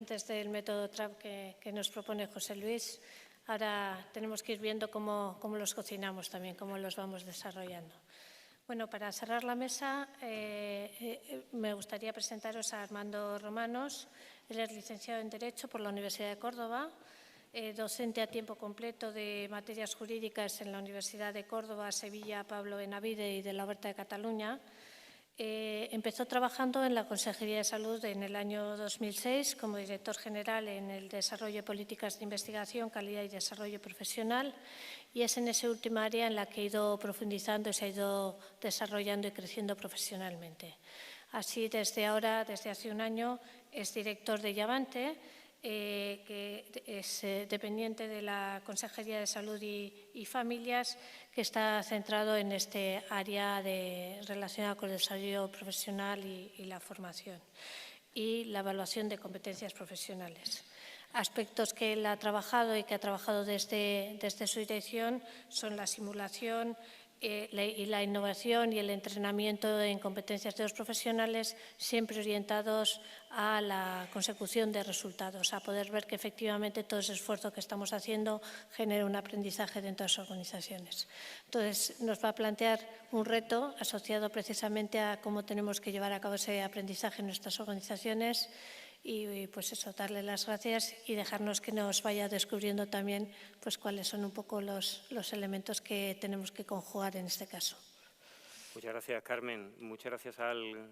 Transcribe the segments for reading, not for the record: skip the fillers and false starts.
Desde el método TRAP que nos propone José Luis, ahora tenemos que ir viendo cómo los cocinamos también, cómo los vamos desarrollando. Bueno, para cerrar la mesa, me gustaría presentaros a Armando Romanos. Él es licenciado en Derecho por la Universidad de Córdoba, docente a tiempo completo de materias jurídicas en la Universidad de Córdoba, Sevilla, Pablo Benavide y de la Huerta de Cataluña. Empezó trabajando en la Consejería de Salud en el año 2006 como director general en el Desarrollo de Políticas de Investigación, Calidad y Desarrollo Profesional, y es en ese último área en la que ha ido profundizando y se ha ido desarrollando y creciendo profesionalmente. Así, desde hace un año, es director de Llavante, que es dependiente de la Consejería de Salud y Familias, que está centrado en este área relacionada con el desarrollo profesional y la formación y la evaluación de competencias profesionales. Aspectos que él ha trabajado y que ha trabajado desde su dirección son la simulación y la innovación y el entrenamiento en competencias de los profesionales, siempre orientados a la consecución de resultados, a poder ver que efectivamente todo ese esfuerzo que estamos haciendo genera un aprendizaje dentro de las organizaciones. Entonces, nos va a plantear un reto asociado precisamente a cómo tenemos que llevar a cabo ese aprendizaje en nuestras organizaciones y pues eso, darle las gracias y dejarnos que nos vaya descubriendo también pues cuáles son un poco los elementos que tenemos que conjugar en este caso. Muchas gracias, Carmen. Muchas gracias al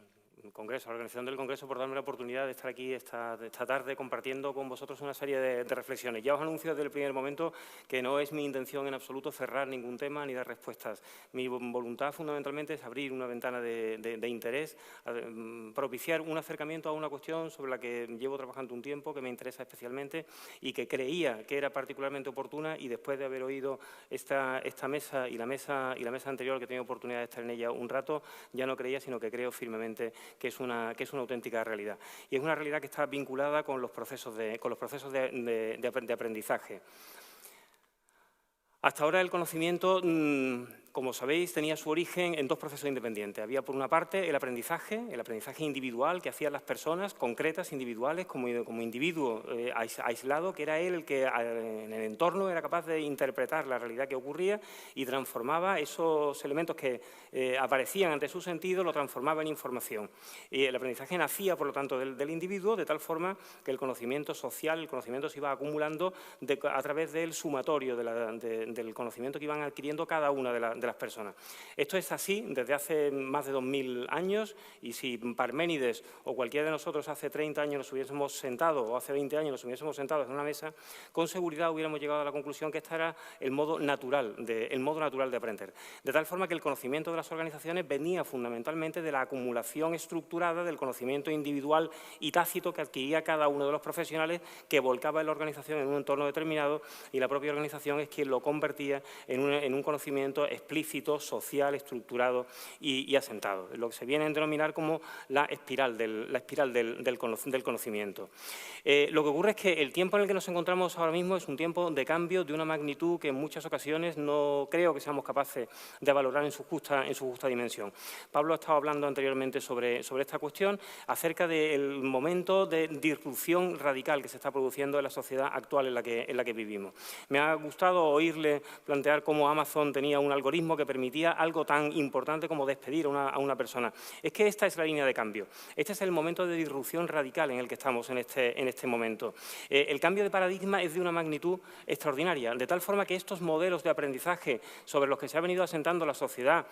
Congreso, a la organización del Congreso, por darme la oportunidad de estar aquí esta tarde compartiendo con vosotros una serie de reflexiones. Ya os anuncio desde el primer momento que no es mi intención en absoluto cerrar ningún tema ni dar respuestas. Mi voluntad fundamentalmente es abrir una ventana de interés, propiciar un acercamiento a una cuestión sobre la que llevo trabajando un tiempo, que me interesa especialmente y que creía que era particularmente oportuna, y después de haber oído esta mesa y la mesa anterior, que he tenido oportunidad de estar en ella un rato, ya no creía, sino que creo firmemente que es una auténtica realidad. Y es una realidad que está vinculada con los procesos de aprendizaje. Hasta ahora el conocimiento, como sabéis, tenía su origen en dos procesos independientes. Había, por una parte, el aprendizaje individual que hacían las personas concretas, individuales, como individuo aislado, que era él el que en el entorno era capaz de interpretar la realidad que ocurría y transformaba esos elementos que aparecían ante su sentido, lo transformaba en información. Y el aprendizaje nacía, por lo tanto, del individuo, de tal forma que el conocimiento social, el conocimiento se iba acumulando a través del sumatorio del conocimiento que iban adquiriendo cada una de las personas. Esto es así desde hace más de 2000 años, y si Parménides o cualquiera de nosotros hace 30 años nos hubiésemos sentado, o hace 20 años nos hubiésemos sentado en una mesa, con seguridad hubiéramos llegado a la conclusión que este era el modo natural de aprender. De tal forma que el conocimiento de las organizaciones venía fundamentalmente de la acumulación estructurada del conocimiento individual y tácito que adquiría cada uno de los profesionales, que volcaba en la organización en un entorno determinado, y la propia organización es quien lo convertía en un conocimiento explícito, social, estructurado y asentado, lo que se viene a denominar como la espiral del conocimiento. Lo que ocurre es que el tiempo en el que nos encontramos ahora mismo es un tiempo de cambio de una magnitud que en muchas ocasiones no creo que seamos capaces de valorar en su justa dimensión. Pablo ha estado hablando anteriormente sobre esta cuestión, acerca del momento de disrupción radical que se está produciendo en la sociedad actual en la que vivimos. Me ha gustado oírle plantear cómo Amazon tenía un algoritmo que permitía algo tan importante como despedir a una persona. Es que esta es la línea de cambio. Este es el momento de disrupción radical en el que estamos en este momento. El cambio de paradigma es de una magnitud extraordinaria, de tal forma que estos modelos de aprendizaje sobre los que se ha venido asentando la sociedad,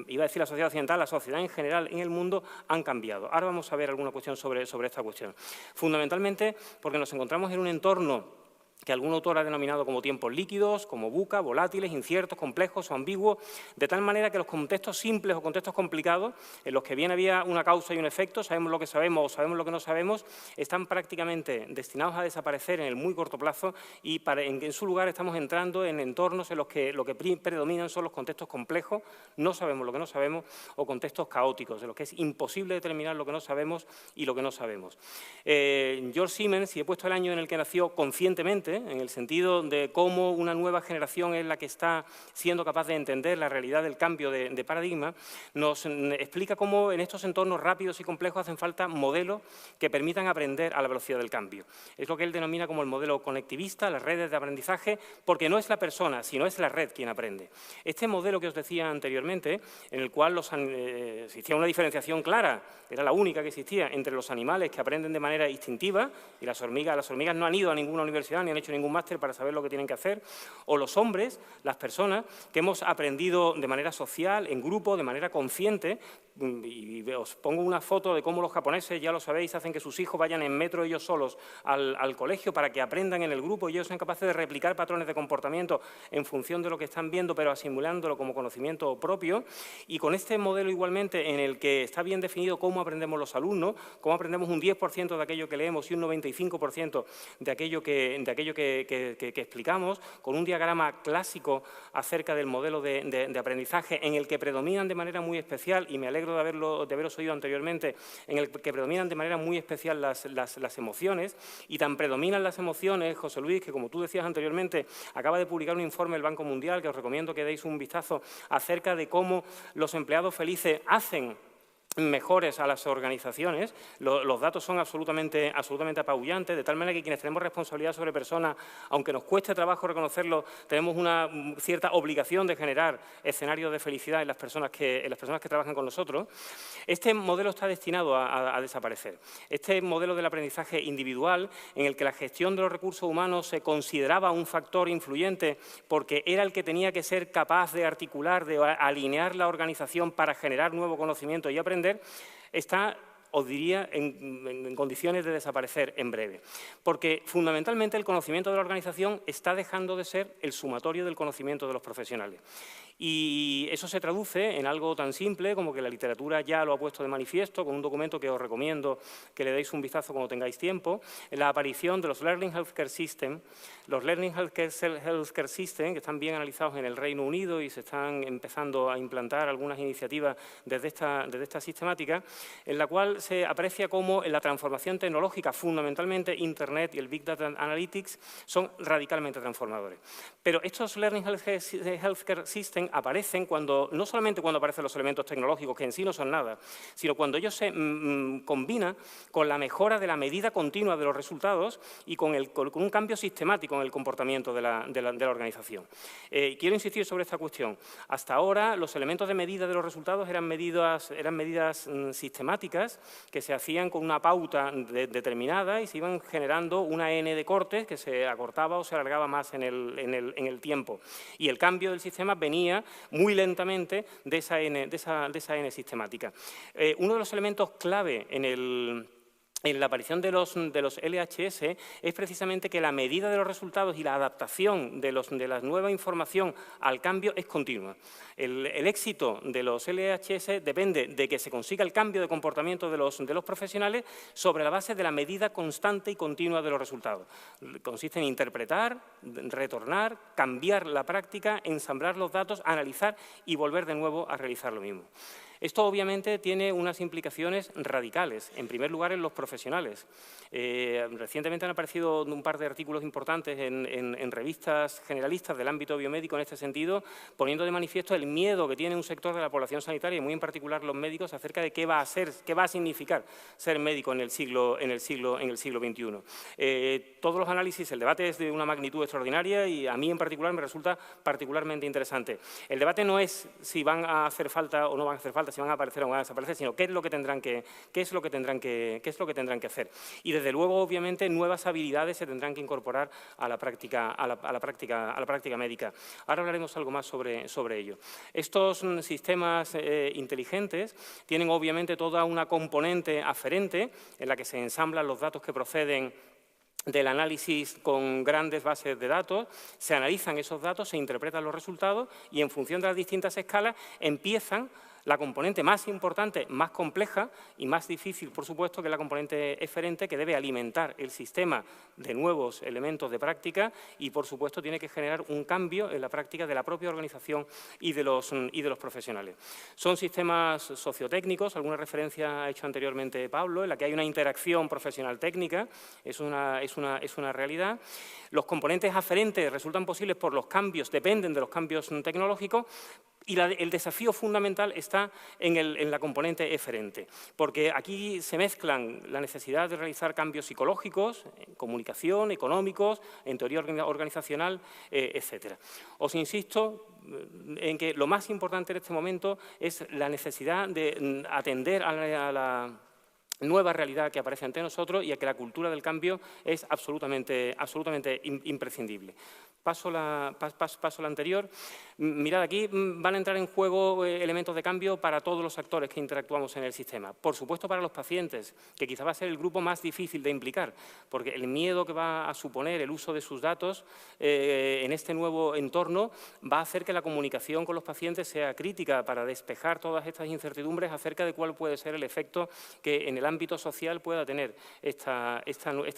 iba a decir la sociedad occidental, la sociedad en general en el mundo, han cambiado. Ahora vamos a ver alguna cuestión sobre esta cuestión. Fundamentalmente porque nos encontramos en un entorno que algún autor ha denominado como tiempos líquidos, como VUCA, volátiles, inciertos, complejos o ambiguos, de tal manera que los contextos simples o contextos complicados, en los que bien había una causa y un efecto, sabemos lo que sabemos o sabemos lo que no sabemos, están prácticamente destinados a desaparecer en el muy corto plazo, y en su lugar estamos entrando en entornos en los que lo que predominan son los contextos complejos, no sabemos lo que no sabemos, o contextos caóticos, en los que es imposible determinar lo que no sabemos y lo que no sabemos. George Siemens, y he puesto el año en el que nació conscientemente, en el sentido de cómo una nueva generación es la que está siendo capaz de entender la realidad del cambio de paradigma, nos explica cómo en estos entornos rápidos y complejos hacen falta modelos que permitan aprender a la velocidad del cambio. Es lo que él denomina como el modelo conectivista, las redes de aprendizaje, porque no es la persona, sino es la red quien aprende. Este modelo que os decía anteriormente, en el cual existía una diferenciación clara, era la única que existía, entre los animales que aprenden de manera instintiva, y las hormigas no han ido a ninguna universidad ni han hecho ningún máster para saber lo que tienen que hacer, o los hombres, las personas, que hemos aprendido de manera social, en grupo, de manera consciente, y os pongo una foto de cómo los japoneses, ya lo sabéis, hacen que sus hijos vayan en metro ellos solos al colegio para que aprendan en el grupo y ellos sean capaces de replicar patrones de comportamiento en función de lo que están viendo, pero asimilándolo como conocimiento propio. Y con este modelo igualmente en el que está bien definido cómo aprendemos los alumnos, cómo aprendemos un 10% de aquello que leemos y un 95% de aquello que explicamos, con un diagrama clásico acerca del modelo de aprendizaje en el que predominan de manera muy especial, y me alegro de haberos oído anteriormente, en el que predominan de manera muy especial las emociones, y tan predominan las emociones, José Luis, que como tú decías anteriormente, acaba de publicar un informe del Banco Mundial, que os recomiendo que deis un vistazo, acerca de cómo los empleados felices hacen mejores a las organizaciones. Los datos son absolutamente apabullantes, de tal manera que quienes tenemos responsabilidad sobre personas, aunque nos cueste trabajo reconocerlo, tenemos una cierta obligación de generar escenarios de felicidad en las personas que trabajan con nosotros. Este modelo está destinado a desaparecer. Este modelo del aprendizaje individual, en el que la gestión de los recursos humanos se consideraba un factor influyente porque era el que tenía que ser capaz de articular, de alinear la organización para generar nuevo conocimiento y aprender, está, os diría, en condiciones de desaparecer en breve. Porque fundamentalmente el conocimiento de la organización está dejando de ser el sumatorio del conocimiento de los profesionales. Y eso se traduce en algo tan simple como que la literatura ya lo ha puesto de manifiesto, con un documento que os recomiendo que le deis un vistazo cuando tengáis tiempo, en la aparición de los Learning Healthcare System. Los Learning Healthcare System, que están bien analizados en el Reino Unido y se están empezando a implantar algunas iniciativas desde esta sistemática, en la cual se aprecia cómo en la transformación tecnológica, fundamentalmente Internet y el Big Data Analytics, son radicalmente transformadores. Pero estos Learning Healthcare System aparecen no solamente cuando aparecen los elementos tecnológicos, que en sí no son nada, sino cuando ellos se combinan con la mejora de la medida continua de los resultados y con un cambio sistemático en el comportamiento de la organización. Quiero insistir sobre esta cuestión. Hasta ahora, los elementos de medida de los resultados eran medidas sistemáticas que se hacían con una pauta determinada y se iban generando una N de cortes que se acortaba o se alargaba más en el tiempo. Y el cambio del sistema venía muy lentamente de esa N sistemática. Uno de los elementos clave en la aparición de los LHS es precisamente que la medida de los resultados y la adaptación de la nueva información al cambio es continua. El éxito de los LHS depende de que se consiga el cambio de comportamiento de los profesionales sobre la base de la medida constante y continua de los resultados. Consiste en interpretar, retornar, cambiar la práctica, ensamblar los datos, analizar y volver de nuevo a realizar lo mismo. Esto obviamente tiene unas implicaciones radicales, en primer lugar en los profesionales. Recientemente han aparecido un par de artículos importantes en revistas generalistas del ámbito biomédico en este sentido, poniendo de manifiesto el miedo que tiene un sector de la población sanitaria y muy en particular los médicos acerca de qué va a significar ser médico en el siglo XXI. Todos los análisis, el debate es de una magnitud extraordinaria y a mí en particular me resulta particularmente interesante. El debate no es si van a hacer falta o no van a hacer falta, si van a aparecer o van a desaparecer, sino qué es lo que tendrán que hacer. Y desde luego, obviamente, nuevas habilidades se tendrán que incorporar a la práctica médica. Ahora hablaremos algo más sobre ello. Estos sistemas inteligentes tienen obviamente toda una componente aferente en la que se ensamblan los datos que proceden del análisis con grandes bases de datos, se analizan esos datos, se interpretan los resultados y en función de las distintas escalas empiezan La componente más importante, más compleja y más difícil, por supuesto, que es la componente eferente, que debe alimentar el sistema de nuevos elementos de práctica y, por supuesto, tiene que generar un cambio en la práctica de la propia organización y de los profesionales. Son sistemas sociotécnicos, alguna referencia ha hecho anteriormente Pablo, en la que hay una interacción profesional-técnica, es una realidad. Los componentes aferentes resultan posibles por los cambios, dependen de los cambios tecnológicos, y el desafío fundamental está en la componente eferente, porque aquí se mezclan la necesidad de realizar cambios psicológicos, en comunicación, económicos, en teoría organizacional, etcétera. Os insisto en que lo más importante en este momento es la necesidad de atender a la nueva realidad que aparece ante nosotros y a que la cultura del cambio es absolutamente imprescindible. Paso la anterior. Mirad, aquí van a entrar en juego elementos de cambio para todos los actores que interactuamos en el sistema. Por supuesto, para los pacientes, que quizá va a ser el grupo más difícil de implicar, porque el miedo que va a suponer el uso de sus datos en este nuevo entorno va a hacer que la comunicación con los pacientes sea crítica para despejar todas estas incertidumbres acerca de cuál puede ser el efecto que en el ámbito social pueda tener esta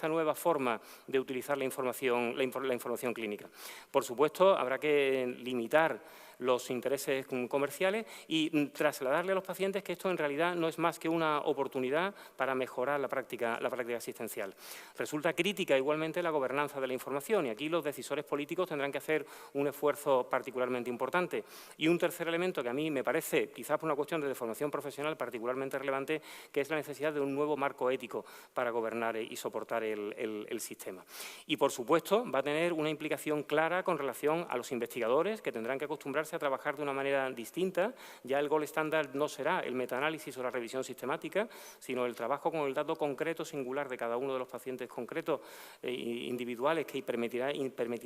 nueva forma de utilizar la información clínica. Por supuesto, habrá que limitar los intereses comerciales y trasladarle a los pacientes que esto en realidad no es más que una oportunidad para mejorar la práctica asistencial. Resulta crítica igualmente la gobernanza de la información y aquí los decisores políticos tendrán que hacer un esfuerzo particularmente importante. Y un tercer elemento que a mí me parece, quizás por una cuestión de formación profesional particularmente relevante, que es la necesidad de un nuevo marco ético para gobernar y soportar el sistema. Y, por supuesto, va a tener una implicación clara con relación a los investigadores, que tendrán que acostumbrarse a trabajar de una manera distinta. Ya el gold estándar no será el metaanálisis o la revisión sistemática, sino el trabajo con el dato concreto singular de cada uno de los pacientes concretos individuales, que permitirá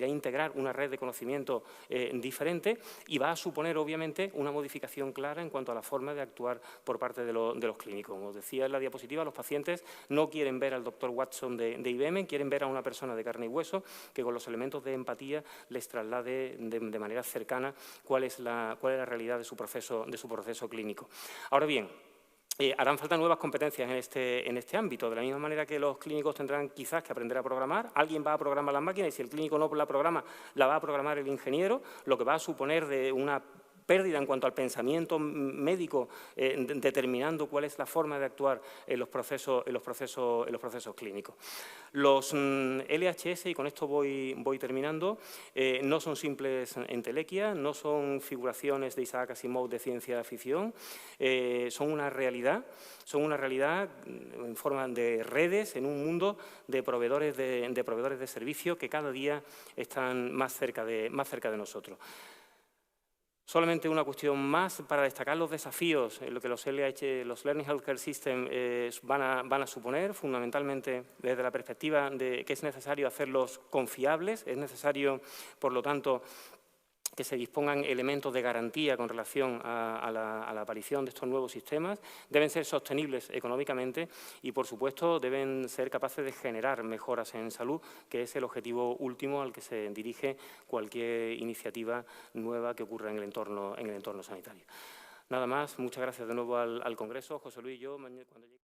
integrar una red de conocimiento diferente y va a suponer, obviamente, una modificación clara en cuanto a la forma de actuar por parte de los clínicos. Como os decía en la diapositiva, los pacientes no quieren ver al doctor Watson de IBM, quieren ver a una persona de carne y hueso que con los elementos de empatía les traslade de manera cercana cuál es la realidad de su proceso clínico. Ahora bien, harán falta nuevas competencias en este ámbito, de la misma manera que los clínicos tendrán quizás que aprender a programar. Alguien va a programar las máquinas y si el clínico no la programa, la va a programar el ingeniero, lo que va a suponer de una pérdida en cuanto al pensamiento médico, determinando cuál es la forma de actuar en los procesos clínicos. Los LHS, y con esto voy terminando, no son simples entelequias, no son figuraciones de Isaac Asimov de ciencia ficción, son una realidad en forma de redes en un mundo de proveedores de servicios que cada día están más cerca de nosotros. Solamente una cuestión más para destacar los desafíos en lo que los Learning Healthcare Systems van a suponer, fundamentalmente desde la perspectiva de que es necesario hacerlos confiables, es necesario, por lo tanto, que se dispongan elementos de garantía con relación a la aparición de estos nuevos sistemas, deben ser sostenibles económicamente y, por supuesto, deben ser capaces de generar mejoras en salud, que es el objetivo último al que se dirige cualquier iniciativa nueva que ocurra en el entorno sanitario. Nada más, muchas gracias de nuevo al Congreso. José Luis y yo, cuando llegue...